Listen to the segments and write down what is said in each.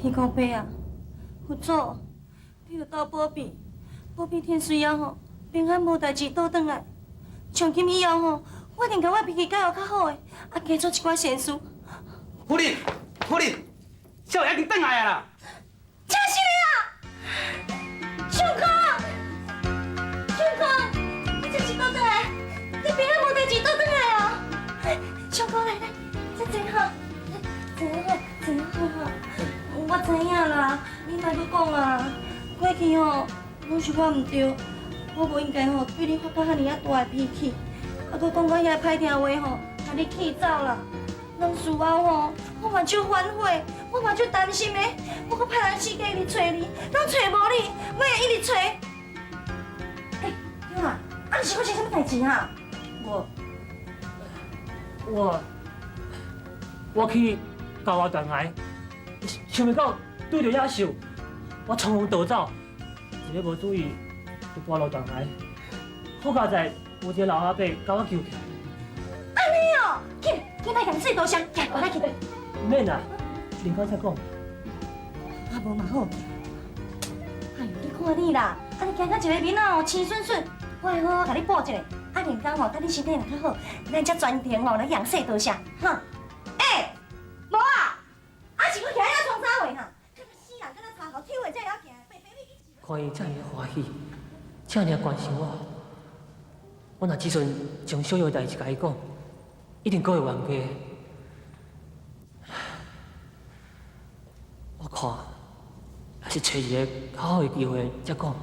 天公伯啊，佛祖，你着斗保庇，保庇天水啊吼，平安无代志倒转来。从今以后吼，我一定甲我脾气改互较好诶，啊，加做一寡善事。夫人，夫人，少爷已经转来啊啦！真是的啊！相公，相公，你这是倒转来？你平安无代志倒转来哦！相公来来，这真好，真好，真好。我知影啦，你莫搁讲啊。过去吼，拢是我唔对，我无应该吼对你发到遐尼啊大的脾气，啊，搁讲我遐歹听话吼，把你气走啦。当事后吼，我嘛就反悔，我嘛就担心的，我搁派人四界一直找你，拢找无你，我也一直找。哎，对啦，啊，你是发生什么代志啊？我去交我断崖，想袂到对着野兽，我从容逃走，一个无注意就跌落断崖。好佳在有一个老阿伯甲我救起。安尼哦，紧来向水多香，行，我来去。唔免啦，林刚才讲。啊，无嘛好。哎呦，你看你啦，啊，你行到一个面啊，青顺顺，我会好好甲你补一个。啊，连工吼，等你身体若较好，咱才专程吼来养水多香，哈。哎，无啊，啊是我徛喺那创啥话哈？看到死人跟那插头跳的才了行，白白你。看伊这么欢喜，这么关心我，我若即阵将小玉的代志甲伊讲，一定阁会冤家。我看还是找一个较好的机会再讲。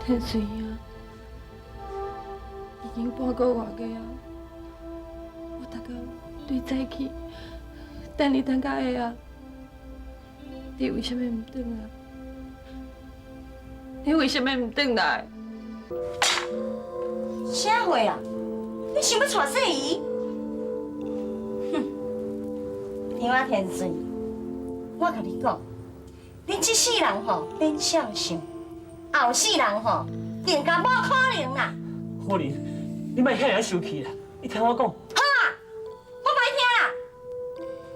天水啊，已经半个月个啊，我大家对早起，等你等到下啊，你为什么唔转来？你为什么唔转来？啥话啊？你想要娶细姨？哼！听我天水，我甲你讲，你这世人吼免想想。后世人吼，更加无可能啦！可怜，你莫遐尔生气啦！你听我讲。好啊，我歹听啦！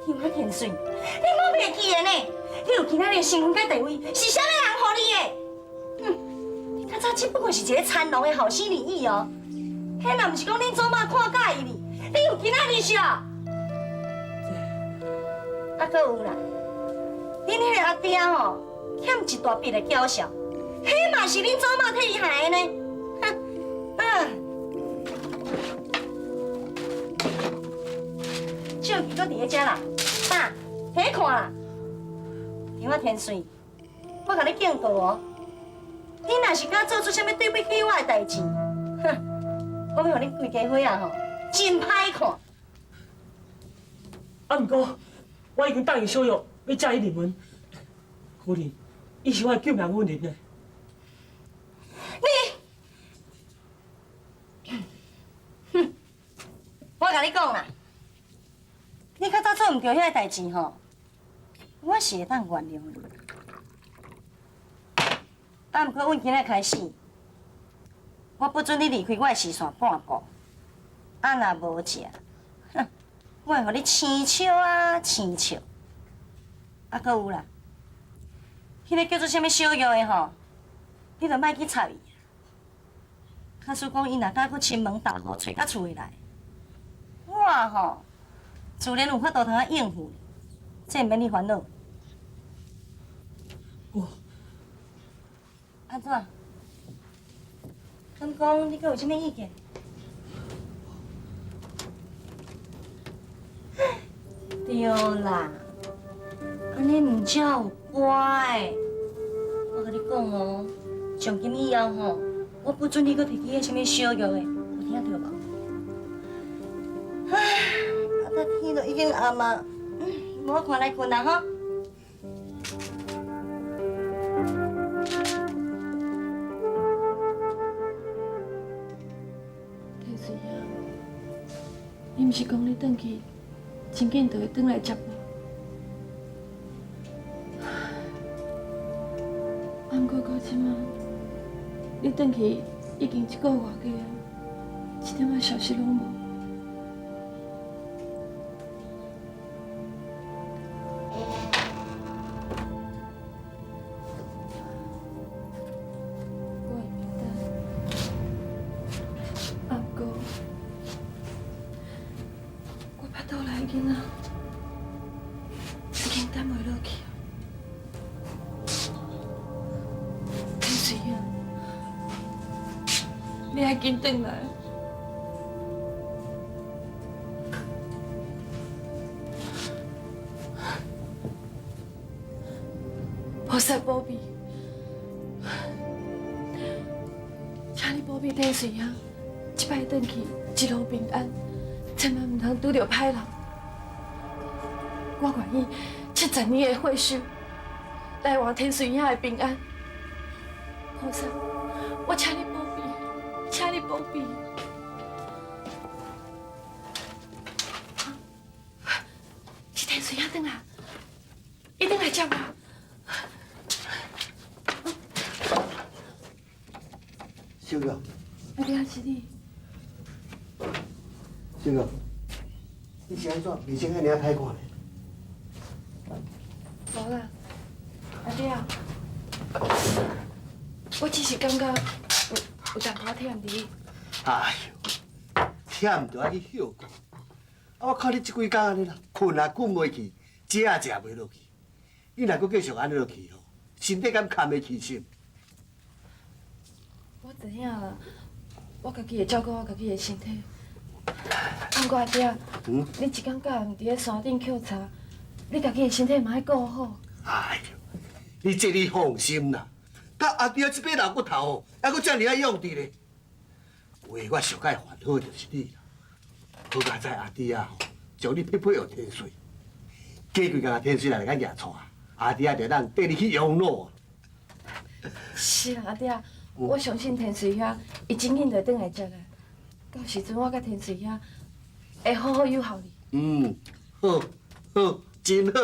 听我天水，你莫袂记的呢？你有今仔日身份甲地位，是啥物人予你的？你较早只不过是一个参农的后生而已哦。迄若毋是讲恁祖妈看介意你，你有今仔日是哦？啊，搁有啦，恁迄个阿爹吼，欠一大笔的缴销。迄嘛是恁祖妈替伊害的呢，哼，手机搁伫咧遮啦，爸，摕看啦。听我天水，我甲你警告哦，你若是敢做出啥物对不起我的代志，哼，我要互恁规家伙啊吼，真歹看。啊，毋过我已经答应小玉要嫁伊入门，夫人，伊是我的救命恩人呢。哼，我甲你讲啦，你较早做唔对遐个代志吼，我是会当原谅你。啊，毋过阮今仔开始，我不准你离开我的视线半步。啊，若无食，哼，我会互你青笑啊青笑。啊，搁有啦，迄个叫做啥物小玉的吼，你着莫去插伊。假使讲伊若敢去亲门大户找到厝里来，我吼自然有法度通啊应付，这免你烦恼。安怎？敢讲你阁有啥物意见？对啦，安尼唔才有乖。我甲你讲哦，从今以后吼。我不准你搁提起迄什么小玉的，有听到无？唉，啊，这天都已经暗啊，无我看来困啦吼。天水啊，你毋是讲你转去，真紧就会转来接我？啊，毋过到即马。你转去已经1个月个啊，一点仔消息拢无。囡仔已经等袂落去啊！天水啊，你要紧转来！菩萨保庇，请你保庇天水啊！这摆转去一路平安，千万唔通拄到歹人。我愿意70年的会修，来换天水遐的平安。菩萨，我请你保庇，请你保庇。是天水遐转来，一定来接我。小玉，阿爹是你。小玉，你是安怎面色遐尔歹看呢？无啦，阿爹，我只是感觉有淡薄忝你。哎呦，忝唔着爱去休困。啊，我看你即几工安尼啦，困也困袂去，食也食袂落去。你若阁继续安尼落去吼，身体敢堪会起心？我知影啦，我家己会照顾我家己的身体。不过阿爹，你一工假毋伫咧山顶捡茶，你家己的身体嘛要顾好。哎呦，你这你放心啦。甲阿弟这把老骨头吼，还阁遮尔啊用伫咧。为我上解烦恼就是你啦。好佳哉阿弟啊吼，将你配配互天水，过几工天水来甲举带，阿弟啊就咱缀你去养老。是啦，阿爹，我相信天水遐，伊真紧就转来接来。到时阵我甲天水遐会好好友好你。好，好，真好。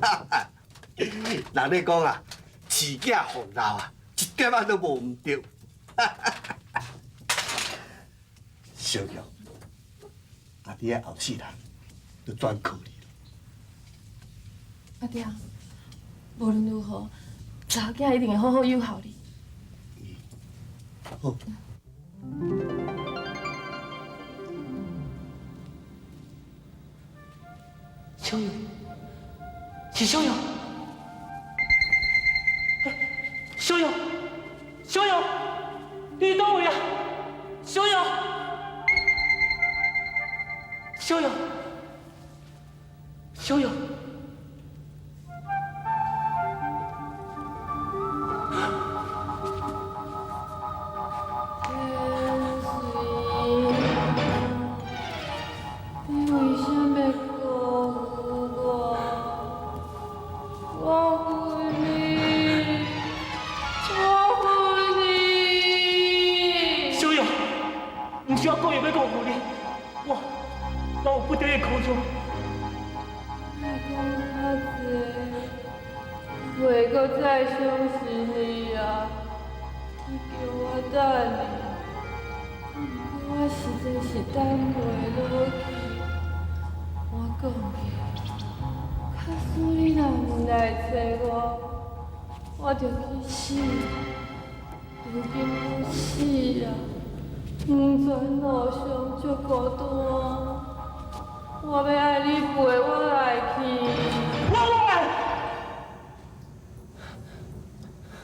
哈哈，人咧讲啊，饲囝防老啊，一点仔都无唔对。哈哈，小玉，阿弟啊后世人就专靠你了。阿爹，无论如何，查某囝一定会好好友好你。好。小玉，是小玉，小玉，小玉，你倒位啊？小玉，小玉，小玉。不需要讲也要讲互你，我有不得的苦衷。莫讲遐济，袂阁再相信你啊！你叫我等你，不过我实在是等袂落去。我讲的，假使你若唔来找我，我就去死。如今我死啊！黄泉路上足孤单，我要爱你陪我来去。我来。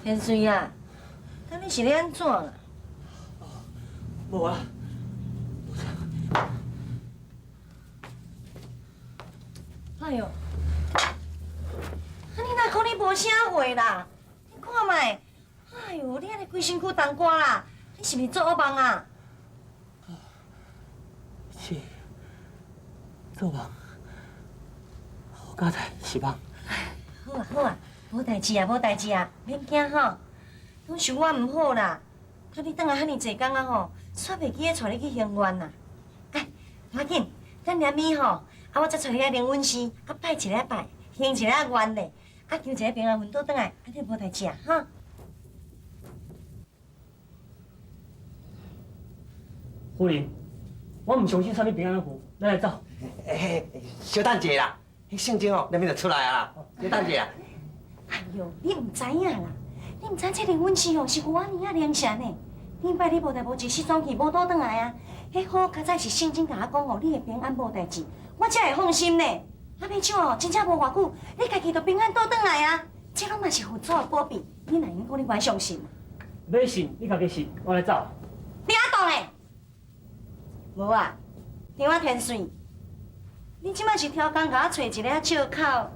天水啊，那你是咧安怎啊？无啊，哎呦，你哪可能无啥话啦？你看卖，哎呦，你安尼规身躯冻寒啦，你是毋是做噩梦啊？是做梦，我刚才是梦。好啊好啊，无代志啊无代志啊，免惊吼。拢是我唔好啦，看你等下遐尼济工啊吼，煞袂记咧带你去行愿啦。哎，无要紧，等下暝吼，啊我再带你来灵阮寺，啊拜一个拜，行一个愿咧，啊求一个平安运倒转来，安尼无代志啊哈。夫人，我唔相信啥物平安符，咱来走。小等者啦，迄圣经哦，那边就出来啊，小等者啦。哎呦，你唔知影啦，你唔知这灵阮寺哦是有安尼啊灵善呢。顶摆你无代无志失踪去，无倒转来啊，迄好佳哉是圣经甲我讲哦，你会平安无代志。我才会放心呢。啊，免像哦，真正无偌久，你家己就平安倒转来啊，这拢嘛是佛祖的保庇，你哪用讲你怪相信？要信你家己信，我来走。你阿当嘞？无啊，张啊天水，你即摆是挑工甲我找一个借口，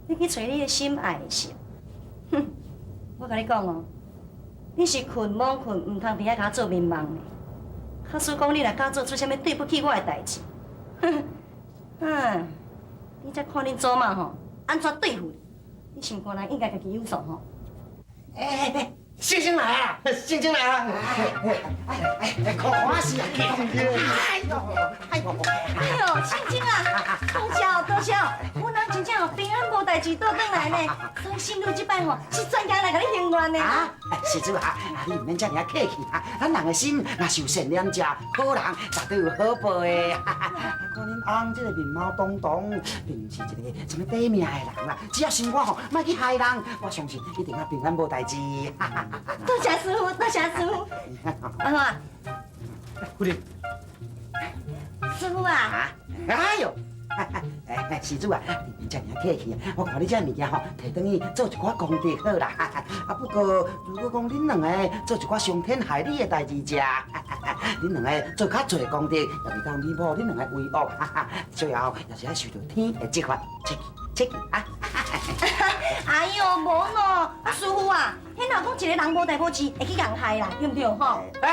你去找你的心爱的是？哼，我甲你讲哦，你是困罔困，唔通伫遐甲我做面梦的。假使讲你若甲我做出啥物对不起我的代志，哼，你才看恁祖妈吼安怎对付你？你心肝人应该家己有数吼。哎，星星来啊！星星来啊！看死啊！哎呦，青青啊，多谢哦，我人真正哦平安无代志倒转来呢，所以心如即摆吼是专家来甲你行愿的。啊，施主啊，你唔免遮尔客气啊，咱人的心若是有善良者，好人绝对有好报的。看恁翁这个面貌堂堂，并不是一个什么短命的人啦。只要心肝吼，莫去害人，我相信一定啊平安无代志。多谢师傅，多谢师傅。阿华，夫人，师傅啊，哎呦！施主啊，你免遮尔客气啊！我看你这物件吼，摕转去做一寡功德好啦。啊，不过如果讲恁两个做一寡伤天害理的代志者，恁两个做较侪功德，也袂当弥补恁两个为恶，最后也是要受到天的责罚。切记啊！哎呦，无喏，师傅啊，迄若讲一个人无代无志，会去人害啦，对不对吼？对，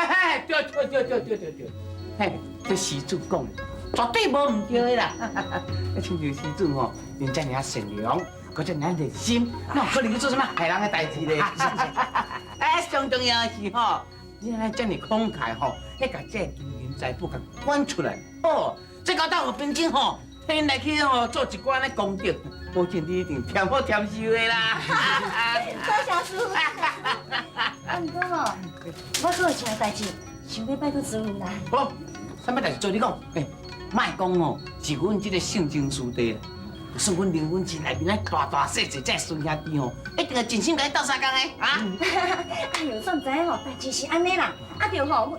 嘿，这施主讲的。绝对无唔对的啦！像这施主吼，恁遮尔善良，搁遮尔热心，哪有可能去做什么害人的代志咧？上重要的是吼，你安尼遮尔慷慨吼，迄甲这金银财宝甲管出来，哦，这交到有平静吼，替因来去吼做一寡咧功德，保证你一定添好添收的啦！多谢师傅。啊，毋过吼，我阁有一件代志，想要拜托师傅啦。好，啥物代志做你讲？莫讲哦，是阮这个圣经师弟啦，算阮灵魂寺内面大大细细这孙兄弟吼，一定会尽心甲你斗相共的啊！哎呦，算知影吼，代志是安尼啦，啊着吼，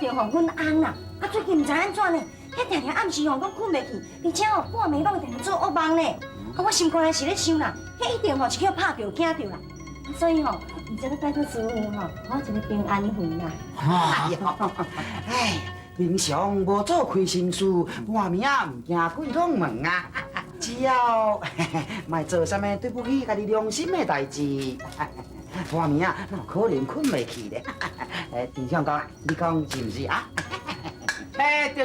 阮翁啦，啊最近毋知安怎呢，迄定定暗时吼，拢困袂去，而且吼半暝拢会定定做噩梦呢。啊，我心肝内是咧想啦，迄一定吼是叫拍着惊着啦，所以吼，毋知要拜托师傅吼，我一个平安魂啦。哎，平常无做亏心事，半暝啊唔惊鬼拢门啊！只要莫做啥物对不起家己良心的代志，半暝啊哪有可能困袂去咧？平常讲，你讲是毋是啊？哎，对，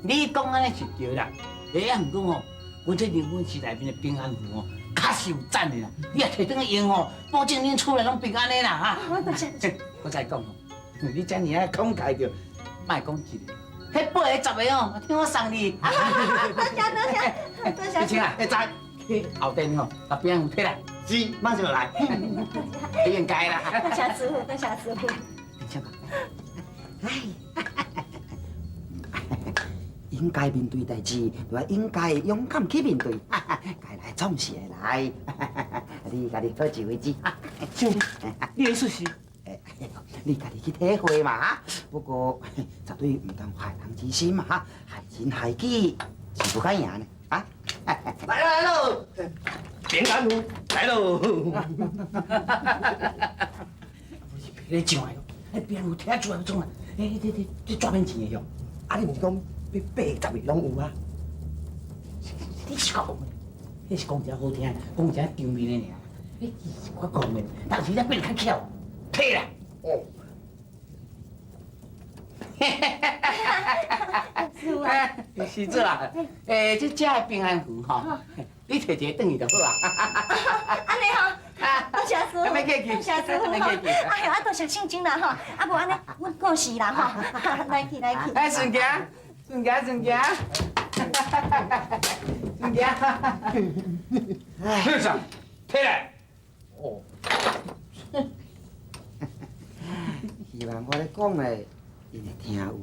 你讲安尼是对啦。啊，毋过吼，阮这灵魂寺内面的平安符哦，确实有赞的啦。你也摕转去用吼，保证恁厝内拢平安的啦哈。我多谢。我再讲吼，你遮尔啊慷慨着，莫讲一个，迄8个10个哦，听我送你。多谢。你请啊，会知去后殿吼，把饼摕来，是，马上来，应该啦。多谢师傅，多谢师傅。请讲，应该面对代志，就要应该勇敢去面对，该来总是会来。你家己好自为之。兄弟，你的意思是？你家己去体会嘛。不过绝对唔当害人之心嘛，害人害己是不该赢的啊！来喽，平安符来喽！你上来咯，那边有听出来种啊？这抓免钱的哟。啊，你毋是讲要80个拢有啊？你是讲的，那是讲一个好听，讲一个场面的尔。那是我讲的，但是你变较巧，退啦。哦。师傅啊，是这啊，这遮的平安符吼，你摕一个转去就好啊。安尼吼，多谢师傅，免客气多谢师傅吼。哎呦，啊，多谢圣经啦吼，啊无安尼，阮过世啦吼，来去。哎，顺行，顺行。先生，退来。哦。希望我咧讲的，因会听有。